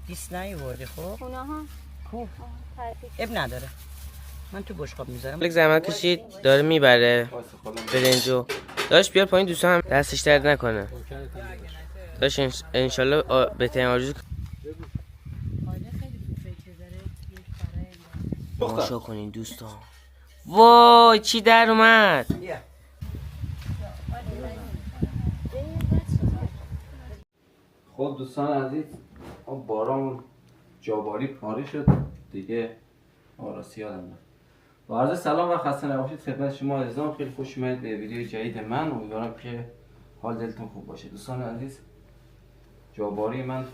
دیس نیوردی خب اونها کو اب نداره من تو بشقاب میذارم. ملک زحمت کشید داره میبره برنجو. داشت بیار پایین دوستان هم دستش درد نکنه. داشت انشالله بهترین آرزو ماشا کنین دوستان. وای چی در اومد. خب دوستان عزیز بارامون جاباری پاره شد دیگه. راستی یادم رفت. با عرض سلام و خسته نباشید خدمت شما عزیزان. خیلی خوش اومدید به ویدیو جدید من. امیدوارم که حال دلتون خوب باشه. دوستان عزیز جاباری من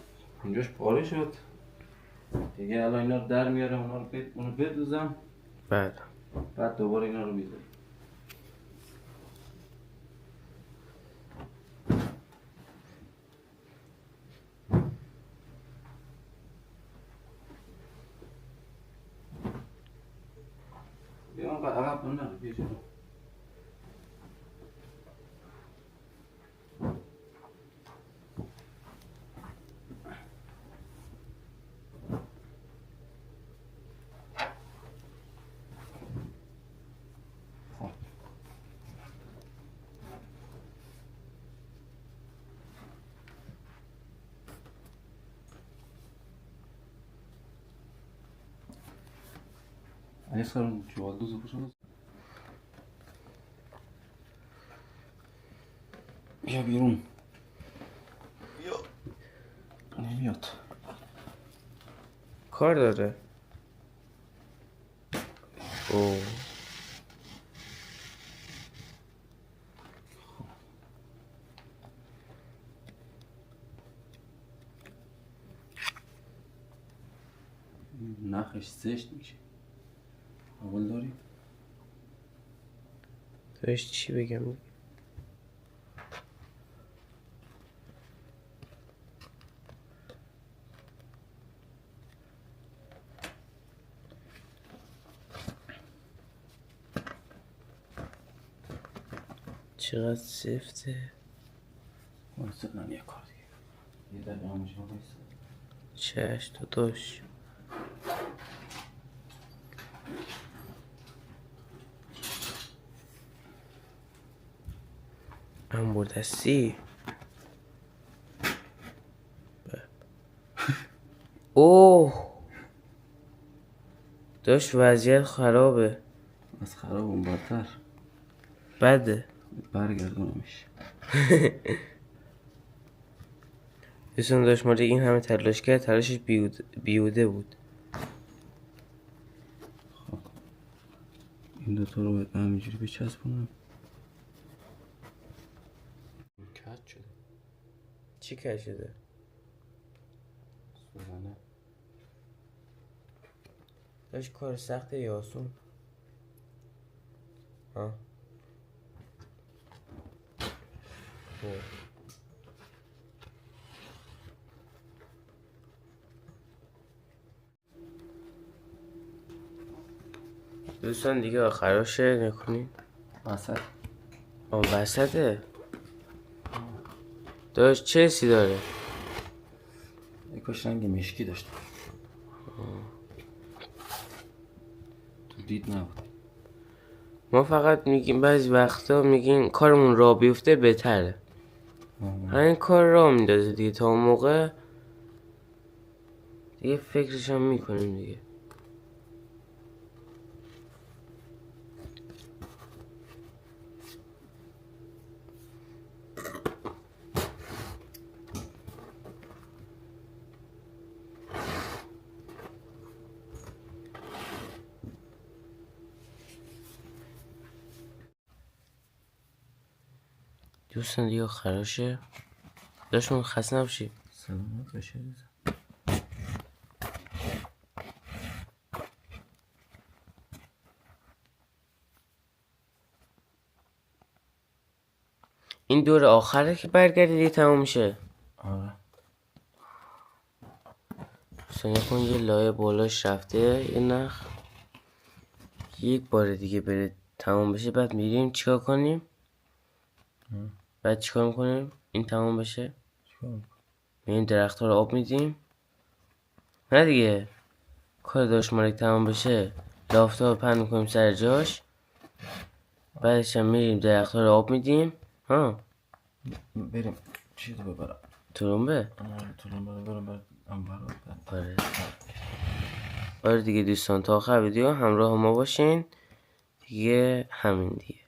اونجاش پاره شد دیگه. الان اینا رو در میارم اونو بدوزم بعد دوباره اینا رو میذارم. بیان عقب نره بیا جلو. Ayasların çuvaldızı kursanız. بیا بیرون. بیا. نمیاد. کار داره. اوه. نخش زشت میشه. قبول داری؟ داشت چی بگم؟ چقدر سفته. واسه یه کار دیگه. یه دقیقه همونجا وایسا. چشم داداش. انبر دستی. اوه داشت وضعیت خرابه. از خراب اون بدتر. بده برگردونمش. دوستان داشت مالی این همه تلاش کرد تلاشش بیوده بود. خب این دوتا رو همینجوری بچسبونم. کج شده. چی کج شده؟ سوزنه. داشت کار سخته یا آسون؟ ها دوستان دیگه آخراشه نکنین. وسط. وسطه. داشت چه حسی داره؟ یکاش رنگ مشکی داشت. تو دید نبود. ما فقط میگیم بعضی وقتا میگیم کارمون را بیفته بهتره. همین کار را میندازه دیگه. تا اون موقع دیگه فکرش هم میکنیم دیگه. دوستان دیگه خراشه. داشتون خسته نباشی. سلامت باشه. این دور آخره که برگردی دیگه تموم میشه. آره. دوستان کن یه لایه بالاش رفته یه نخ. یک بار دیگه بره تموم بشه بعد میریم چیکار کنیم؟ بعد چیکار میکنیم؟ این تموم بشه میریم درخت ها رو آب میدیم نه دیگه کار داشت مالک تمام بشه لافته ها پهن میکنیم سر جاش، بعدش هم میریم درخت ها رو آب میدیم. ها بریم چی رو ببرم؟ ترومبه. ترومبه برم آره آره دیگه دوستان، تا آخر ویدیو همراه ما باشین دیگه. همین دیگه.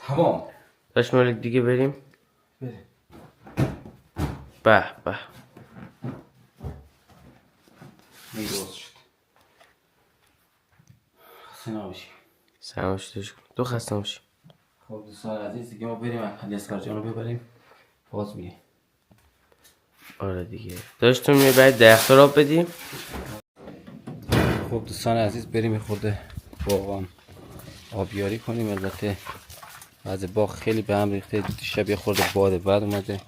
تمام. داشت مالک دیگه بریم. بریم. به به میدوز شد. خسته نباشی. سلامش دوش تو خسته نباشی. خب دوستان عزیز دیگه ما بریم علی اصغر جان رو ببریم باز میگه. آره دیگه داشتون باید درخت را بدیم. خب دوستان عزیز بریم خورده باغان آبیاری کنیم. البته از باغ خیلی به هم ریخته، دیشب یه خورده باد بعد اومده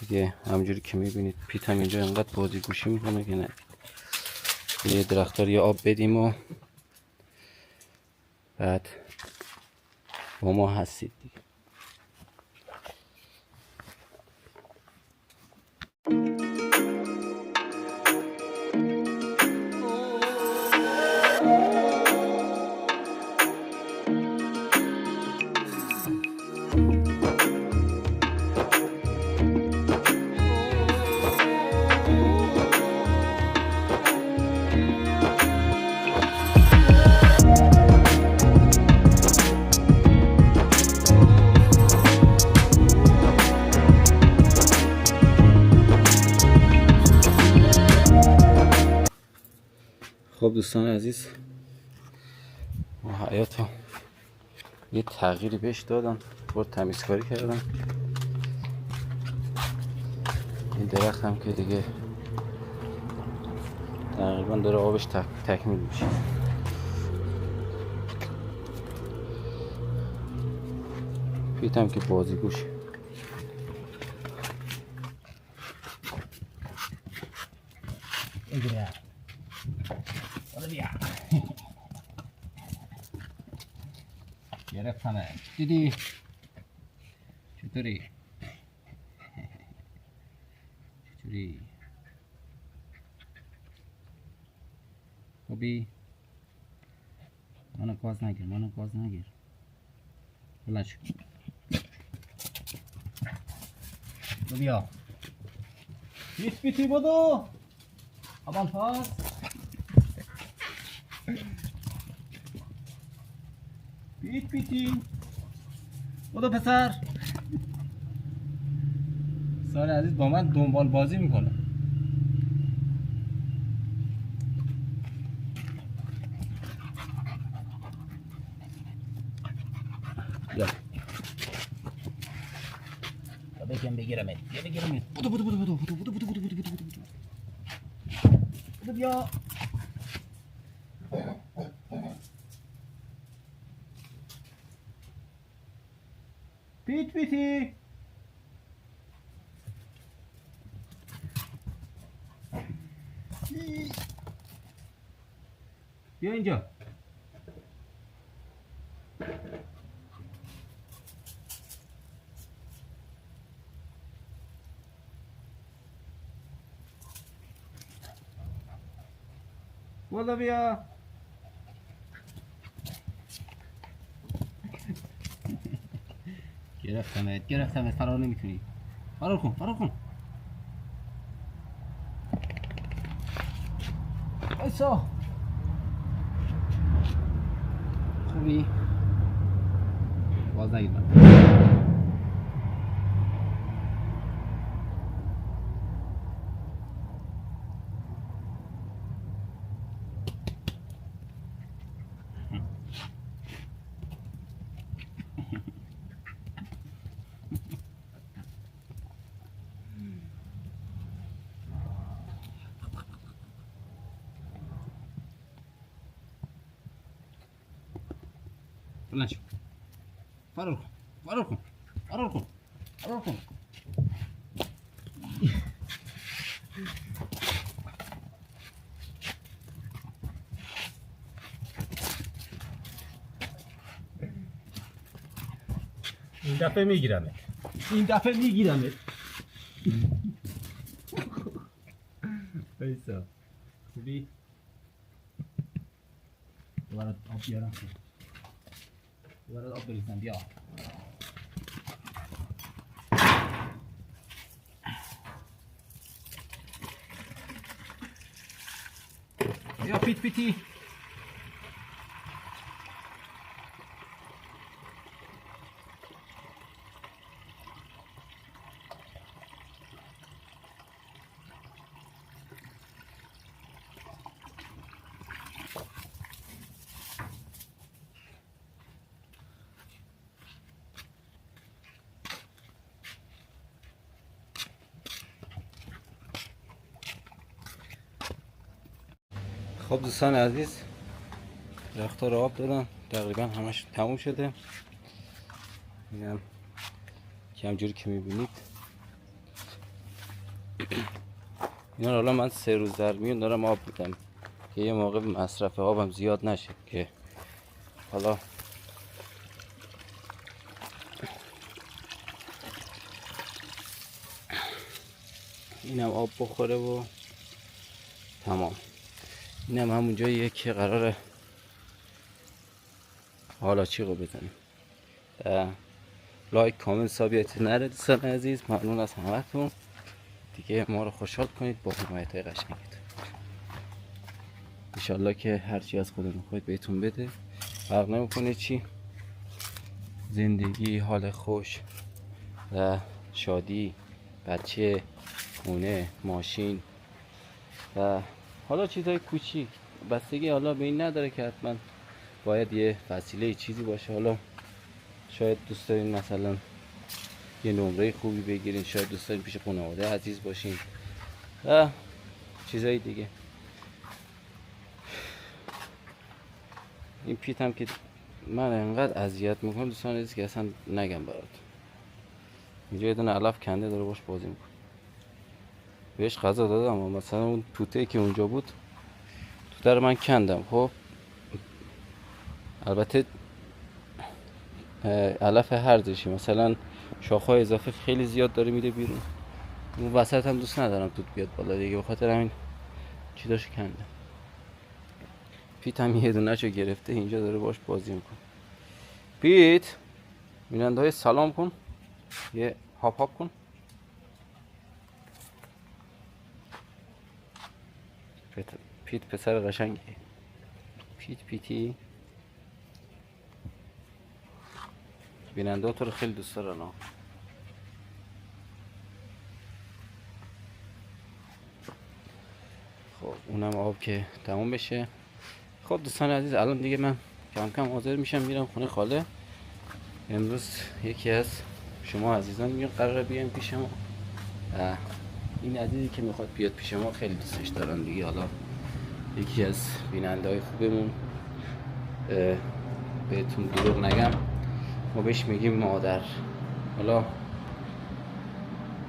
دیگه. همونجوری که میبینید پیت هم اینجا انقدر بازی گوشی میکنه که نه یه درختار یه آب بدیم و بعد با ما هستید دیگه. خب دوستان عزیز ما حیاتا یه تغییری بهش دادم، برد تمیزکاری کردم. این درخت هم که دیگه تقریبا داره آبش تکمیل میشه. پیتم که بازی گوشه. گرفتمه. دیدی چطوری؟ چطوری؟ خوبی؟ منو گاز نگیر، منو گاز نگیر. بلند شو. بیا. بیتی بدو. آبان پاس. بیتی. بدو پسر. سال عزیز با من دنبال بازی میکنه. یا بگیرمت. بدو بیا. بیتی. بیا اینجا. بالا بیا. گرفتمت فرار نمیتونی. فرار کن. ایسا خوبی؟ باز نگید من بلند شو فرار کن فرار کن فرار کن فرار کن این دفعه میگیرمت این دفعه میگیرمت بیسا خوبی؟ برات آب بیارم برات آب بریزم بیا بیا پیت پیتی خب دوستان عزیز درخت‌ها رو آب دادم تقریبا همش تموم شده اینم که همجوری که میبینید اینا رو حالا من 3 روز در میون دارم آب میدم که یه موقع مصرف آبم زیاد نشه که حالا اینم آب بخوره و تمام. اینم همون جاییه که قراره حالا چی رو بزنیم. لایک کامنت سابیت نره دوستان عزیز، ممنون از همتون دیگه، ما رو خوشحال کنید با حمایت های قشنگتون. انشالله که هرچی از خودمون خواهید بهتون بده، فرق نمیکنه چی، زندگی، حال خوش و شادی، بچه، خونه، ماشین و حالا چیزای کوچیک، بستگی حالا به این نداره که حتما باید یه وسیله چیزی باشه. حالا شاید دوست دارین مثلا یه نمره خوبی بگیرین، شاید دوست دارین پیش خانواده عزیز باشین و چیزای دیگه. این پیت هم که من انقدر اذیت میکنم دوستان عزیز که اصلا نگم برات. اینجا یه دونه علف کنده داره باش بازی میکنه، بهش غذا دادم و مثلا اون توته که اونجا بود توته رو من کندم. خب البته علف هرزشی مثلا شاخه‌های اضافه خیلی زیاد داره میده بیرون، اون وسط هم دوست ندارم توت بیاد بالا دیگه، بخاطر همین چیزاشو کندم. پیت هم یه دونه چو گرفته اینجا داره باش بازی میکنه. پیت بیننده های سلام کن، یه هاپ هاپ کن. پیت پسر قشنگی، پیتی بیننده ها تو رو خیلی دوست دارن ها. خب اونم آب که تموم بشه. خب دوستان عزیز الان دیگه من کم کم حاضر میشم میرم خونه خاله. امروز یکی از شما عزیزان میگن قراره بیایم پیش ما، این عزیزی که میخواد بیاد پیش ما خیلی دوستش دارن دیگه. حالا یکی از بیننده های خوبمون، بهتون دروغ نگم ما بهش میگیم مادر. حالا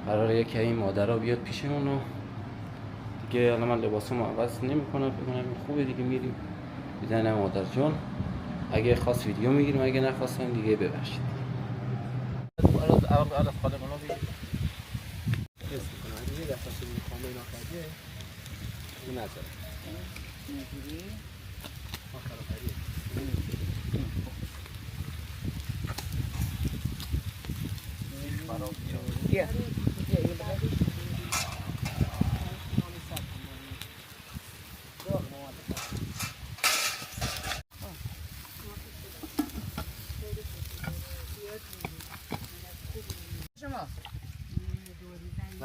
قراره یکی این مادرها بیاد پیشمون و دیگه الان من لباسمو عوض نمی‌کنم، فکر کنم خوبه دیگه، میریم دیدن مادر جون. اگه خواست ویدیو میگیریم، اگه نخواستم دیگه ببخشید.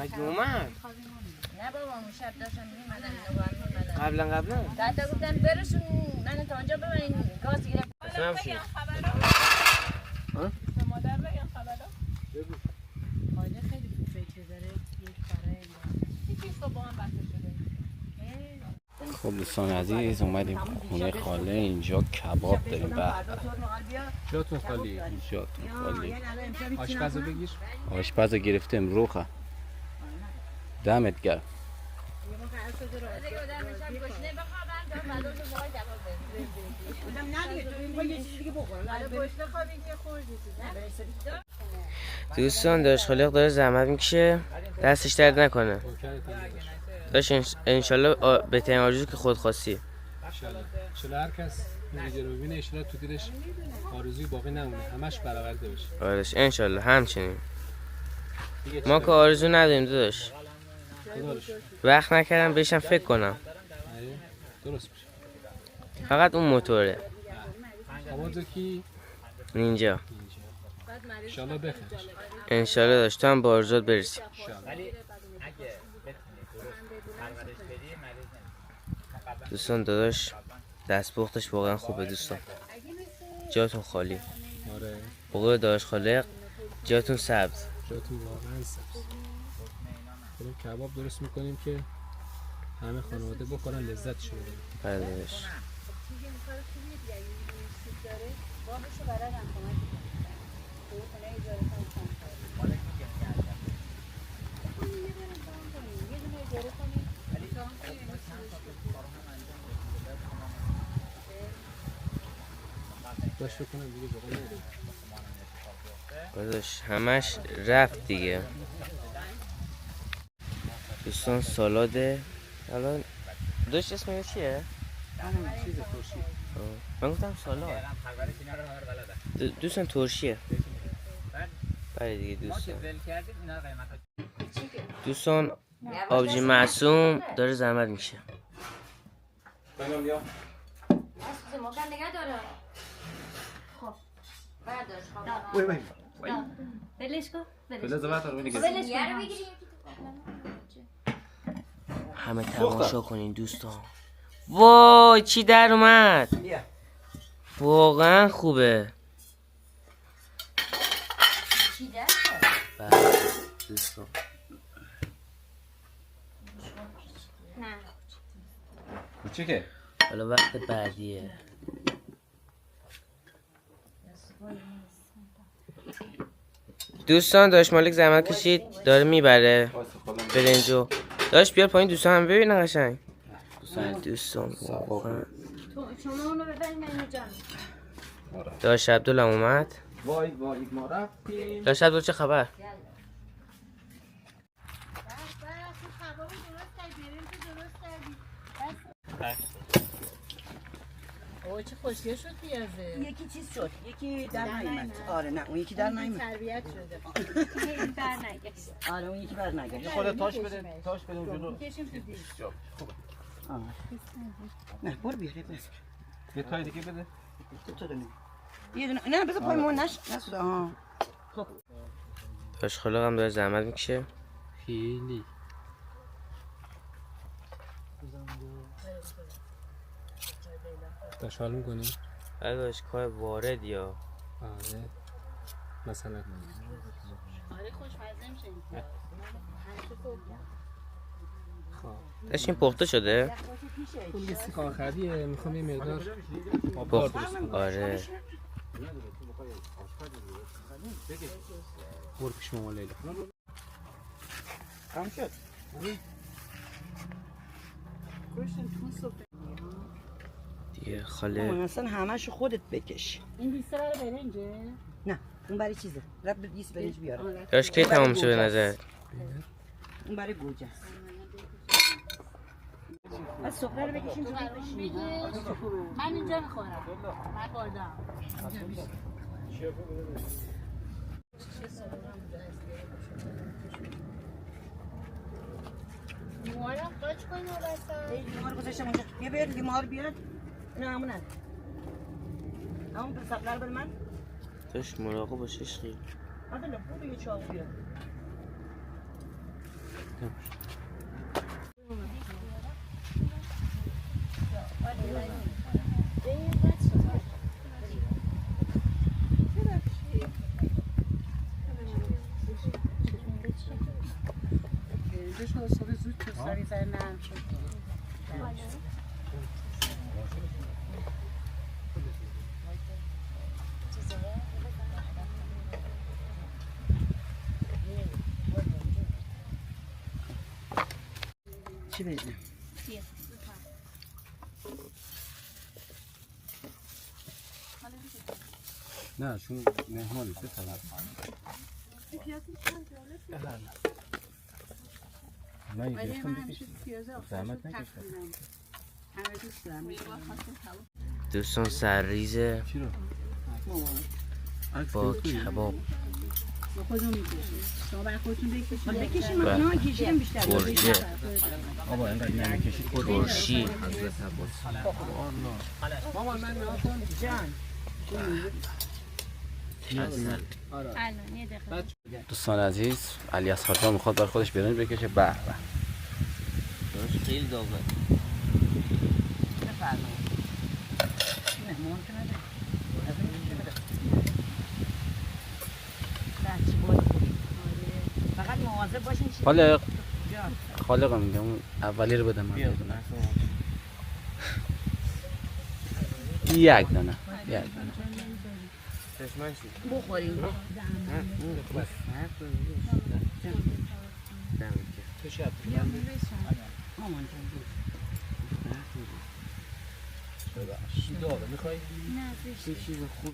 مگه اومد؟ نه بابا اون شب داشتم میمدم قبلا تا گفتن برسون من تا آنجا ببرین گاز گرفت اصلا نباشید مادر بگم خبرها خاله خیلی تو فکر داره یک کاره یکی صبح با هم بسته شده خب دوستان عزیز اومدیم خونه خاله. اینجا کباب داریم. به جاتون خالی. جاتون خالی. آشپزو بگیر. آشپزو گرفتیم روخه. دمت گرم. دوستان داشت خالق داره زحمت میکشه دستش درد نکنه. داشت انشالله بهترین آرزو که خود خواستی. انشالله هر کس این ویدیو رو ببینه انشالله تو دلش آرزوی باقی نمونه، همش برآورده بشه. آرش انشالله همچنین. ما که آرزو نداریم داداش. وقت نکردم بهشم فکر کنم. درست میشه. فقط اون موتوره. آوازو کی؟ اینجا. انشالله بخیر. انشالله داشت تو هم با آرزوت برسی. دوستان داداش دست پختش واقعا خوبه دوستان. جاتون خالی. آره. بقول داداش خالق جاتون سبز. جاتون واقعا سبز. داریم کباب درست میکنیم که همه خانواده بخورن لذتش رو ببرن. بله داداش. باش بکنم دیگه بقول نداریم. داداش همش رفت دیگه. دوستان سالاده الان داشت اسمش چیه؟ چیز ترشی. من گفتم سالاد. دوستان ترشیه. بله دیگه دوستان. دوستان آبجی معصوم داره زحمت میشه. بگم بیا. مکان نگه داره خب برداشت خب وای بلش کن بله زبط رو بگیر. بلش کن همه تماشا کنین دوستان. وای چی در اومد. واقعا خوبه. چی در بله دوستان. نه کوچیکه. حالا وقت بعدیه. دوستان داشت مالک زحمت کشید داره میبره برنجو. داشت بیار پایین دوستان هم ببینن قشنگ. دوستان واقعا شما اونو ببرین من جان داشت عبدالله اومد. وای وای ما رفتیم. داشت عبدالله چه خبر؟ اوه چه خوشگل شد پیازه یکی چیز شد یکی در نیامد. آره نه اون یکی در نیامد. تربیت شده این بر نگه آره اون یکی بر نگشت. خودت تاش بده. تاش بده اونجا. کشیم تو دیش نه برو بیار بس. یه تای دیگه بده. تو دونه. یه دونه نه بذار پای ما نشد. ها خب داشت خالق هم داره زحمت میکشه. خیلی. داشت حال میکنی؟ بله داشت کار وارد یا آره. مثلا آره خوشمزه میشه این داشت این پخته شده؟ اون یه سیخ آخریه. میخوام یه مقدار آبدار درست کنم. آره برو پیش ماما لیلا. تمام شد. دیگه خاله اصلا همه‌شو خودت بکش. این دیسته برای برنجه؟ نه اون برای چیزه. رب دیس برنج بیاره. داشت کی تمام میشه به نظر؟ اون برای گوجه است. از سفره رو بکشیم تو بگیر من اینجا میخورم من خوردم موارم قاچ کنی و بسا لیمو رو گذاشتم اونجا. بیا بیار لیمو رو بیار. اینا همونن. همون به سفره رو بده من. داشت مراقب باش عشقی. عادل برو یه چاق بیار. چی بدیم؟ نه شون مهمانی چه طرف نه گرفتم زحمت نکشم دوستان سرریزه چی رو؟ با کباب بکشیم من کشیدم بیشتر گرجه آبا اینقدر نمیکشید ترشی مامان من میخوام جان الان یه دقیقه دوستان عزیز علی اصغر جان میخواد بر خودش برنج بکشه. به به خیلی داغه. مهمان که نده فقط مواظب باشین چی خالق جان خالق میگم اون اولی رو بده من یک دانه بخوریم مامان جان داغه میخوای؟ نه چه چیز خوب